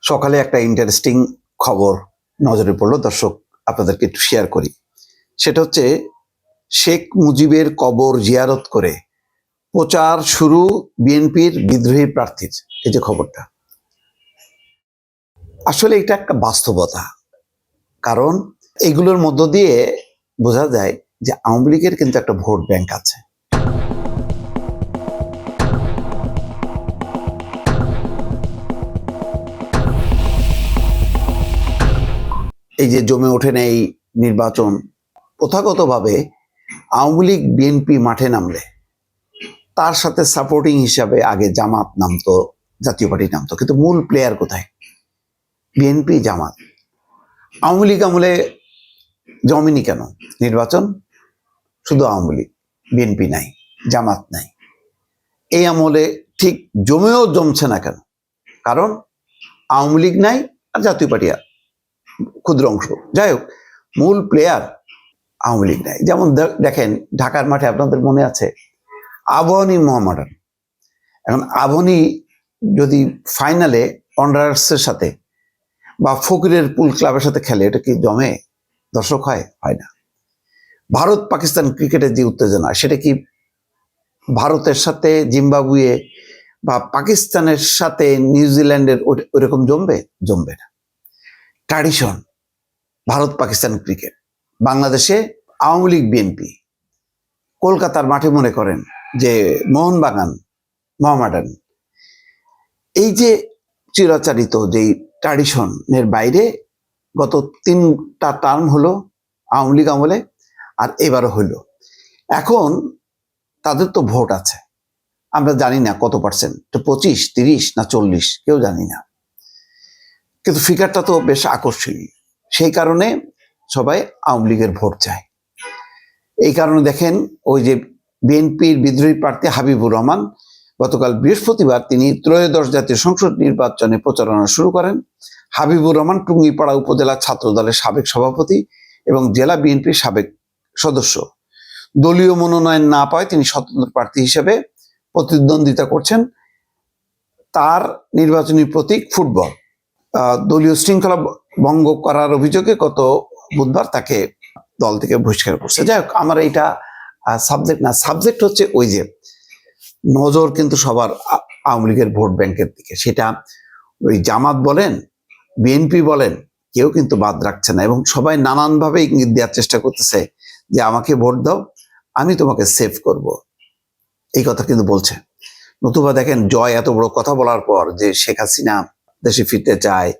সকালে একটা ইন্টারেস্টিং খবর নজরে পড়লো, দর্শক আপনাদেরকে একটু শেয়ার করি। সেটা হচ্ছে শেখ মুজিবের কবর জিয়ারত করে প্রচার শুরু বিএনপির বিদ্রোহী প্রার্থীর। এই যে খবরটা, আসলে এটা একটা বাস্তবতা। কারণ এগুলোর মধ্য দিয়ে বোঝা যায় যে আওয়ামী লীগের কিন্তু একটা ভোট ব্যাংক আছে। এই যে জমে ওঠেন এই নির্বাচন, প্রথাগতভাবে আওয়ামী লীগ বিএনপি মাঠে নামলে তার সাথে সাপোর্টিং হিসাবে আগে জামাত নামতো, জাতীয় পার্টি নামতো, কিন্তু মূল প্লেয়ার কোথায়? বিএনপি, জামাত। আওয়ামী লীগ আমলে জমেনি কেন নির্বাচন? শুধু আওয়ামী লীগ, বিএনপি নাই, জামাত নাই। এই আমলে ঠিক জমেও জমছে না কেন? কারণ আওয়ামী লীগ নাই আর জাতীয় পার্টি ক্ষুদ্র অংশ। যাই হোক, মূল প্লেয়ার আওয়ামী লীগ নাই। যেমন দেখেন ঢাকার মাঠে আপনাদের মনে আছে আবাহনী মোহামেডান। এখন আবাহনী যদি ফাইনালে অন্ডারার্সের সাথে বা ফকিরের পুল ক্লাবের সাথে খেলে, এটা কি জমে? দর্শক হয় না। ভারত পাকিস্তান ক্রিকেটের যে উত্তেজনা, সেটা কি ভারতের সাথে জিম্বাবুয়ে বা পাকিস্তানের সাথে নিউজিল্যান্ডের ওইরকম জমবে না। Tradition Bharat Pakistan cricket. বাংলাদেশে আওয়ামী লীগ বিএনপি, কলকাতার মাঠে মনে করেন যে মোহনবাগান মোহামেডান। এই যে চিরাচরিত যেই ট্র্যাডিশনের বাইরে গত 3টা টার্ম হলো আওয়ামী লীগ আমলে, আর এবারও হইলো। এখন তাদের তো ভোট আছে, আমরা জানি না কত পার্সেন্ট, তো 25, 30 না 40 কেউ জানি না, কিন্তু ফিগারটা তো বেশ আকর্ষণীয়। সেই কারণে সবাই আওয়ামী লীগের ভোট চায়। এই কারণে দেখেন ওই যে বিএনপির বিদ্রোহী প্রার্থী হাবিবুর রহমান গতকাল বৃহস্পতিবার তিনি ত্রয়োদশ জাতীয় সংসদ নির্বাচনে প্রচারণা শুরু করেন। হাবিবুর রহমান টুঙ্গিপাড়া উপজেলা ছাত্র দলের সাবেক সভাপতি এবং জেলা বিএনপির সাবেক সদস্য। দলীয় মনোনয়ন না পাওয়ায় তিনি স্বতন্ত্র প্রার্থী হিসেবে প্রতিদ্বন্দ্বিতা করছেন। তার নির্বাচনী প্রতীক ফুটবল। দলীয় শৃঙ্খলা ভঙ্গ করার অভিযোগে গত বুধবার তাকে দল থেকে বহিষ্কার করছে। যাই হোক, আমার এইটা সাবজেক্ট না, সাবজেক্ট হচ্ছে ওই যে নজর কিন্তু সবার আওয়ামী লীগের ভোট ব্যাংকের দিকে। সেটা ওই জামাত বলেন, বিএনপি বলেন, কেউ কিন্তু বাদ রাখছে না এবং সবাই নানানভাবে ইঙ্গিত দেওয়ার চেষ্টা করতেছে যে আমাকে ভোট দাও, আমি তোমাকে সেভ করব। এই কথা কিন্তু বলছে। নতুবা দেখেন জয় এত বড় কথা বলার পর যে শেখ হাসিনা দেশে ফিরতে চায়,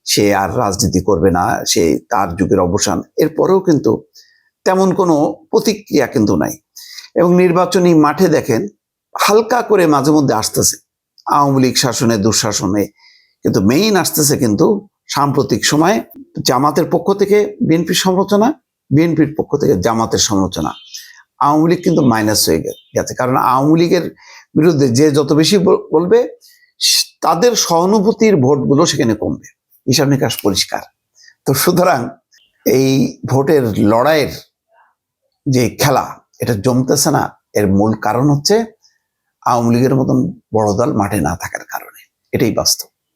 সে আর রাজনীতি করবে না, সে তার যুগের অবসান, এরপরেও কিন্তু তেমন কোনো প্রতিক্রিয়া কিন্তু নাই। এবং নির্বাচনী মাঠে দেখেন হালকা করে মাঝে মধ্যে আসতেছে আওয়ামী লীগ শাসনে দুঃশাসনে, কিন্তু মেইন আসতেছে কিন্তু সাম্প্রতিক সময়ে জামাতের পক্ষ থেকে বিএনপির সমালোচনা, বিএনপির পক্ষ থেকে জামাতের সমালোচনা। আওয়ামী লীগ কিন্তু মাইনাস হয়ে গেছে, কারণ আওয়ামী লীগের বিরুদ্ধে যে যত বেশি বলবে তাদের সহানুভূতির ভোটগুলো সেখানে কমবে। হিসাব নিকাশ পরিষ্কার। তো সুতরাং এই ভোটের লড়াইয়ের যে খেলা, এটা জমতেছে না, এর মূল কারণ হচ্ছে আওয়ামী লীগের মতন বড় দল মাঠে না থাকার কারণে। এটাই বাস্তব।